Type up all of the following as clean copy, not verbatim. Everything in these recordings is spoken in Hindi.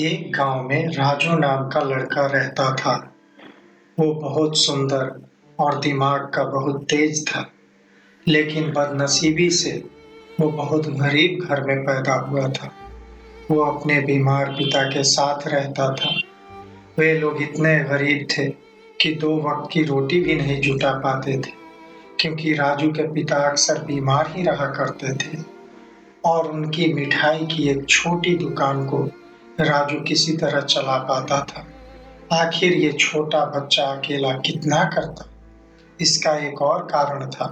एक गांव में राजू नाम का लड़का रहता था। वो बहुत सुंदर और दिमाग का बहुत तेज था, लेकिन बदनसीबी से वो बहुत गरीब घर में पैदा हुआ था। वो अपने बीमार पिता के साथ रहता था। वे लोग इतने गरीब थे कि दो वक्त की रोटी भी नहीं जुटा पाते थे, क्योंकि राजू के पिता अक्सर बीमार ही रहा करते थे और उनकी मिठाई की एक छोटी दुकान को राजू किसी तरह चला पाता था। आखिर ये छोटा बच्चा अकेला कितना करता। इसका एक और कारण था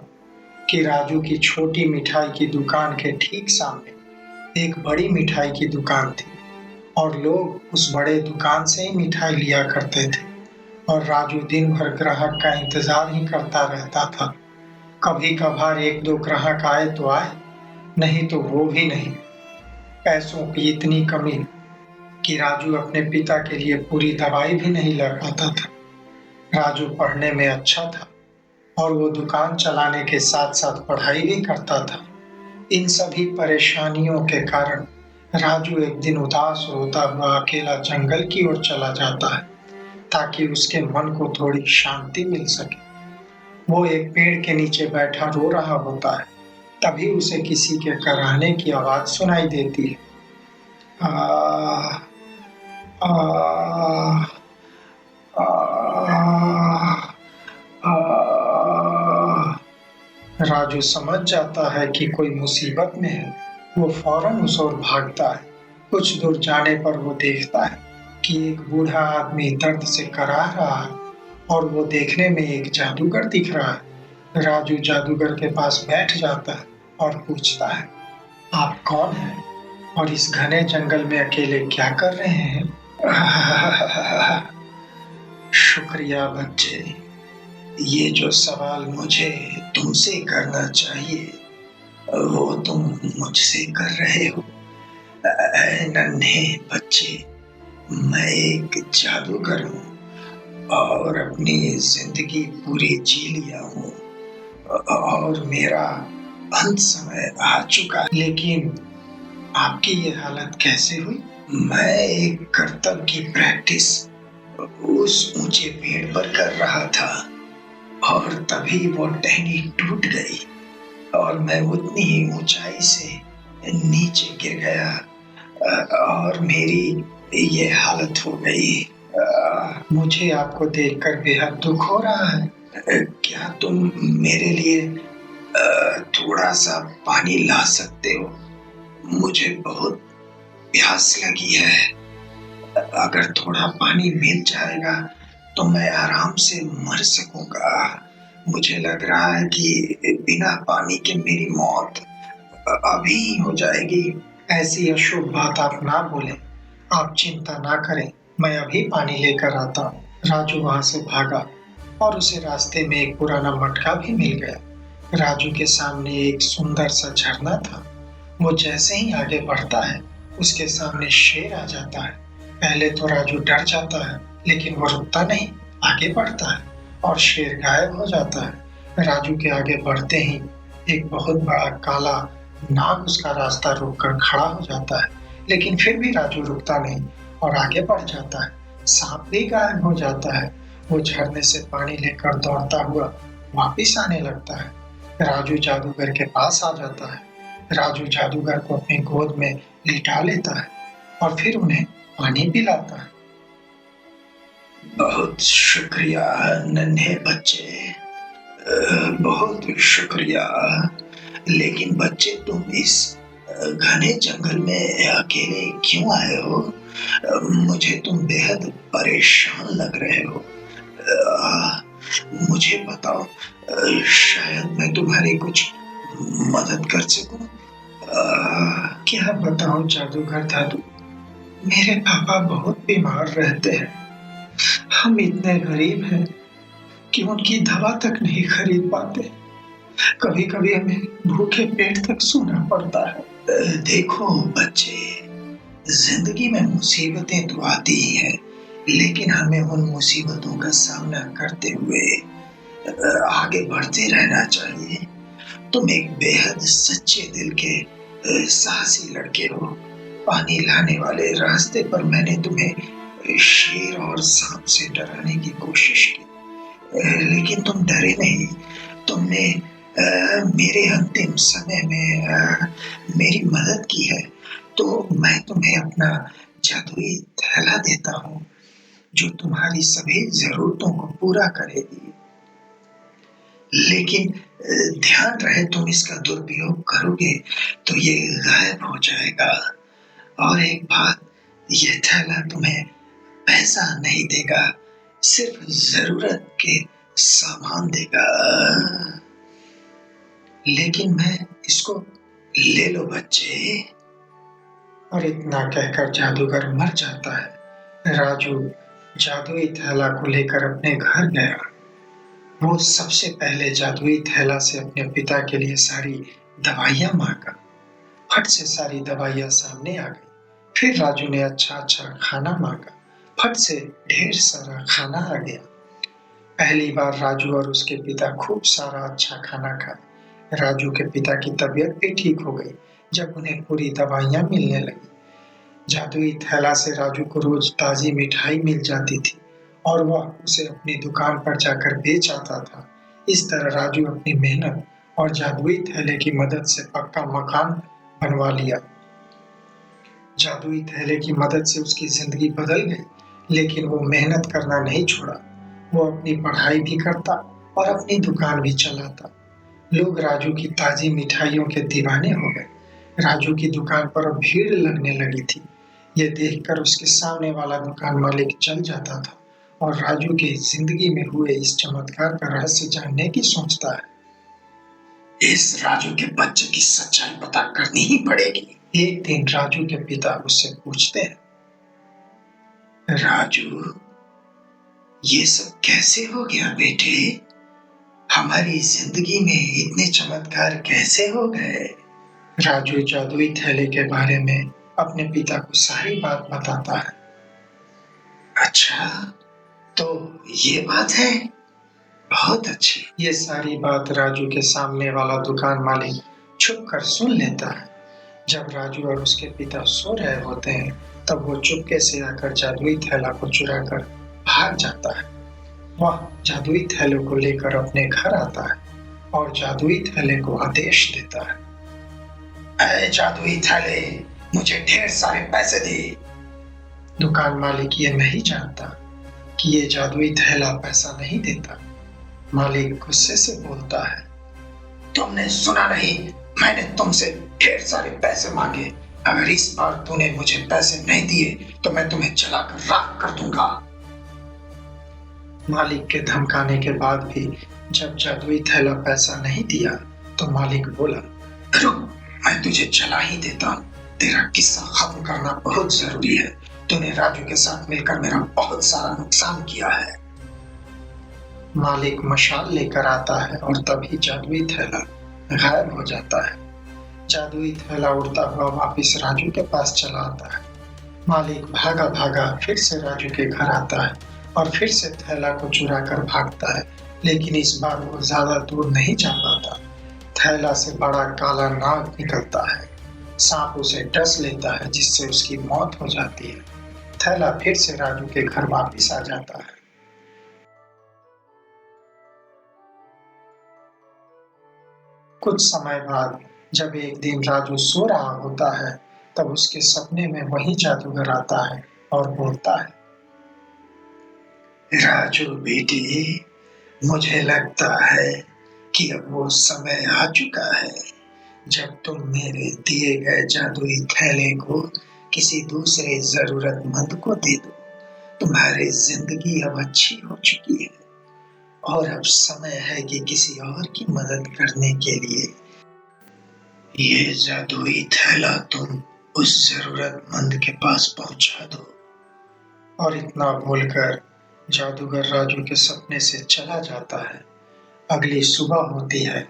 कि राजू की छोटी मिठाई की दुकान के ठीक सामने एक बड़ी मिठाई की दुकान थी और लोग उस बड़े दुकान से ही मिठाई लिया करते थे और राजू दिन भर ग्राहक का इंतजार ही करता रहता था। कभी कभार एक दो ग्राहक आए तो आए, नहीं तो वो भी नहीं। पैसों की इतनी कमी कि राजू अपने पिता के लिए पूरी दवाई भी नहीं ला पाता था। राजू पढ़ने में अच्छा था और वो दुकान चलाने के साथ साथ पढ़ाई भी करता था। इन सभी परेशानियों के कारण राजू एक दिन उदास रोता हुआ अकेला जंगल की ओर चला जाता है, ताकि उसके मन को थोड़ी शांति मिल सके। वो एक पेड़ के नीचे बैठा रो रहा होता है। तभी उसे किसी के कराहने की आवाज सुनाई देती है। आ, आ, आ, आ, राजू समझ जाता है कि कोई मुसीबत में है। वो फौरन उस ओर भागता है। कुछ दूर जाने पर वो देखता है कि एक बूढ़ा आदमी दर्द से कराह रहा है और वो देखने में एक जादूगर दिख रहा है। राजू जादूगर के पास बैठ जाता है और पूछता है, आप कौन हैं और इस घने जंगल में अकेले क्या कर रहे हैं? शुक्रिया बच्चे, ये जो सवाल मुझे तुमसे करना चाहिए वो तुम मुझसे कर रहे हो। नन्हे बच्चे, मैं एक जादूगर हूँ और अपनी जिंदगी पूरी जी लिया हूँ और मेरा अंत समय आ चुका है। लेकिन आपकी ये हालत कैसे हुई? मैं एक करतब की प्रैक्टिस उस ऊंचे पेड़ पर कर रहा था और तभी वो टहनी टूट गई और मैं उतनी ही ऊंचाई से नीचे गिर गया और मेरी ये हालत हो गई। मुझे आपको देखकर बेहद दुख हो रहा है। क्या तुम मेरे लिए थोड़ा सा पानी ला सकते हो? मुझे बहुत प्यास लगी है। अगर थोड़ा पानी मिल जाएगा तो मैं आराम से मर सकूंगा। मुझे लग रहा है कि बिना पानी के मेरी मौत अभी हो जाएगी। ऐसी अशुभ बात आप ना बोले। आप चिंता ना करें, मैं अभी पानी लेकर आता हूँ। राजू वहां से भागा और उसे रास्ते में एक पुराना मटका भी मिल गया। राजू के सामने एक सुंदर सा झरना था। वो जैसे ही आगे बढ़ता है उसके सामने शेर आ जाता है। पहले तो राजू डर जाता है, लेकिन वो रुकता नहीं, आगे बढ़ता है और शेर गायब हो जाता है। राजू के आगे बढ़ते ही एक बहुत बड़ा काला नाग उसका रास्ता रोककर खड़ा हो जाता है, लेकिन फिर भी राजू रुकता नहीं और आगे बढ़ जाता है। सांप भी गायब हो जाता है। वो झरने से पानी लेकर दौड़ता हुआ वापिस आने लगता है। राजू जादूगर के पास आ जाता है। राजू जादूगर को अपनी गोद में लिटा लेता है और फिर उन्हें पानी पिलाता है। बहुत शुक्रिया नन्हे बच्चे, बहुत शुक्रिया। लेकिन बच्चे, तुम इस घने जंगल में अकेले क्यों आए हो? मुझे तुम बेहद परेशान लग रहे हो। मुझे बताओ, शायद मैं तुम्हारी कुछ मदद कर सकूं। क्या बताऊं जादूगर दादू, मेरे पापा बहुत बीमार रहते हैं। हम इतने गरीब हैं कि उनकी दवा तक नहीं खरीद पाते। कभी कभी हमें भूखे पेट तक सोना पड़ता है। देखो बच्चे, जिंदगी में मुसीबतें तो आती ही हैं, लेकिन हमें उन मुसीबतों का सामना करते हुए आगे बढ़ते रहना चाहिए। तुम एक बेहद सच्चे दिल के साहसी लड़के हो पानी लाने वाले रास्ते पर मैंने तुम्हें शेर और सांप से डराने की कोशिश की, लेकिन तुम डरे नहीं। तुमने मेरे अंतिम समय में मेरी मदद की है, तो मैं तुम्हें अपना जादुई थैला देता हूँ, जो तुम्हारी सभी ज़रूरतों को पूरा करेगी। लेकिन ध्यान रहे, तुम इसका दुरुपयोग करोगे तो ये गायब हो जाएगा। और एक बात, ये थैला तुम्हें पैसा नहीं देगा, सिर्फ ज़रूरत के सामान देगा। लेकिन मैं इसको ले लो बच्चे। और इतना कहकर जादूगर मर जाता है। राजू जादुई थैला को लेकर अपने घर गया। वो सबसे पहले जादुई थैला से अपने पिता के लिए सारी दवाइयाँ मांगा। फट से सारी दवाइयाँ सामने आ गई। फिर राजू ने अच्छा अच्छा खाना मांगा। फट से ढेर सारा खाना आ गया। पहली बार राजू और उसके पिता खूब सारा अच्छा खाना खाए। राजू के पिता की तबीयत भी ठीक हो गई जब उन्हें पूरी दवाइयाँ मिलने लगी। जादुई थैला से राजू को रोज ताजी मिठाई मिल जाती थी और वह उसे अपनी दुकान पर जाकर बेच आता था। इस तरह राजू अपनी मेहनत और जादुई थैले की मदद से पक्का मकान बनवा लिया। जादुई थैले की मदद से उसकी जिंदगी बदल गई, लेकिन वो मेहनत करना नहीं छोड़ा। वो अपनी पढ़ाई भी करता और अपनी दुकान भी चलाता। लोग राजू की ताजी मिठाइयों के दीवाने हो गए। राजू की दुकान पर अब भीड़ लगने लगी थी। ये देखकर उसके सामने वाला दुकान मालिक जल जाता था और राजू की जिंदगी में हुए इस चमत्कार का रहस्य जानने की सोचता है। इस राजू के बच्चे की सच्चाई पता करनी ही पड़ेगी। एक दिन राजू के पिता उससे पूछते हैं, राजू, ये सब कैसे हो गया बेटे? हमारी जिंदगी में इतने चमत्कार कैसे हो गए? राजू जादुई थैले के बारे में अपने पिता को सारी बात बताता है। अच्छा, तो ये बात है, बहुत अच्छी। ये सारी बात राजू के सामने वाला दुकान मालिक छुप कर सुन लेता है। जब राजू और उसके पिता सो रहे होते हैं, तब वो चुपके से आकर जादुई थैला को चुरा कर भाग जाता है। वह जादुई थैले को लेकर अपने घर आता है और जादुई थैले को आदेश देता है, ऐ जादुई थैले, मुझे ढेर सारे पैसे दे। दुकान मालिक ये नहीं जानता कि ये जादुई थैला पैसा नहीं देता। मालिक गुस्से से बोलता है, तुमने सुना नहीं, मैंने तुमसे ढेर सारे पैसे मांगे। अगर इस बार तूने मुझे पैसे नहीं दिए तो मैं तुम्हें जलाकर राख कर दूंगा। मालिक के धमकाने के बाद भी जब जादुई थैला पैसा नहीं दिया तो मालिक बोला, रुक, मैं तुझे जला ही देता हूँ। तेरा किस्सा खत्म करना बहुत जरूरी है। तूने राजू के साथ मिलकर मेरा बहुत सारा नुकसान किया है। मालिक मशाल लेकर आता है और तभी जादुई थैला गायब हो जाता है। जादुई थैला उड़ता हुआ वापिस राजू के पास चला आता है। मालिक भागा भागा फिर से राजू के घर आता है और फिर से थैला को चुरा कर भागता है, लेकिन इस बार वो ज्यादा दूर नहीं जा पाता। थैला से बड़ा काला नाग निकलता है। सांप उसे डस लेता है, जिससे उसकी मौत हो जाती है। थैला फिर से राजू के घर वापिस आ जाता है। कुछ समय बाद जब एक दिन राजू सो रहा होता है, तब उसके सपने में वही जादूगर आता है और बोलता है, राजू बेटी, मुझे लगता है कि अब वो समय आ चुका है जब तुम मेरे दिए गए जादुई थैले को किसी दूसरे जरूरतमंद को दे दो। तुम्हारी जिंदगी अब अच्छी हो चुकी है और अब समय है कि किसी और की मदद करने के लिए ये जादुई थैला तुम उस जरूरतमंद के पास पहुंचा दो। और इतना बोलकर जादूगर राजू के सपने से चला जाता है। अगली सुबह होती है।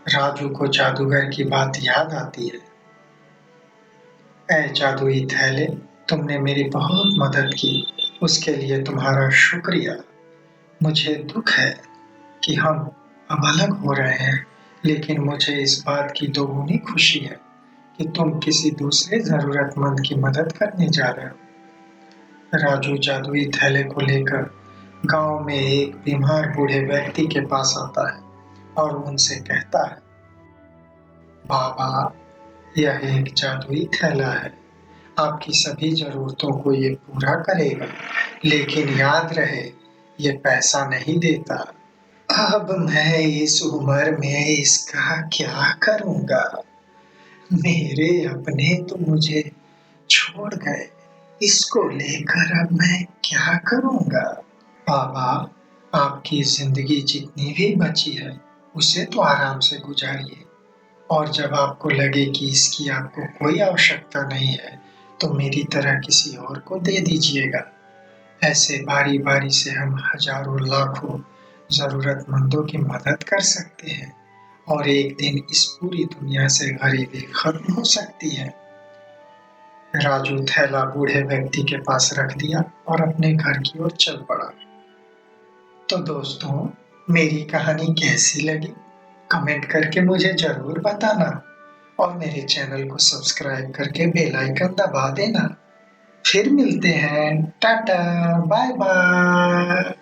राजू को जादूगर की बात याद आती है। ऐ जादुई थैले, तुमने मेरी बहुत मदद की, उसके लिए तुम्हारा शुक्रिया। मुझे दुख है कि हम अब अलग हो रहे हैं, लेकिन मुझे इस बात की दोगुनी खुशी है कि तुम किसी दूसरे जरूरतमंद की मदद करने जा रहे हो। राजू जादुई थैले को लेकर गांव में एक बीमार बूढ़े व्यक्ति के पास आता है और उनसे कहता है, बाबा, यह एक जादुई थैला है। आपकी सभी जरूरतों को ये पूरा करेगा, लेकिन याद रहे, ये पैसा नहीं देता। अब मैं इस उम्र में इसका क्या करूंगा? मेरे अपने तो मुझे छोड़ गए, इसको लेकर अब मैं क्या करूंगा? बाबा, आपकी जिंदगी जितनी भी बची है उसे तो आराम से गुजारिए, और जब आपको लगे कि इसकी आपको कोई आवश्यकता नहीं है तो मेरी तरह किसी और को दे दीजिएगा। ऐसे बारी बारी से हम हजारों लाखों जरूरतमंदों की मदद कर सकते हैं और एक दिन इस पूरी दुनिया से गरीबी खत्म हो सकती है। राजू थैला बूढ़े व्यक्ति के पास रख दिया और अपने घर की ओर चल पड़ा। तो दोस्तों, मेरी कहानी कैसी लगी? कमेंट करके मुझे जरूर बताना और मेरे चैनल को सब्सक्राइब करके बेल आइकन दबा देना। फिर मिलते हैं। Tata, bye bye.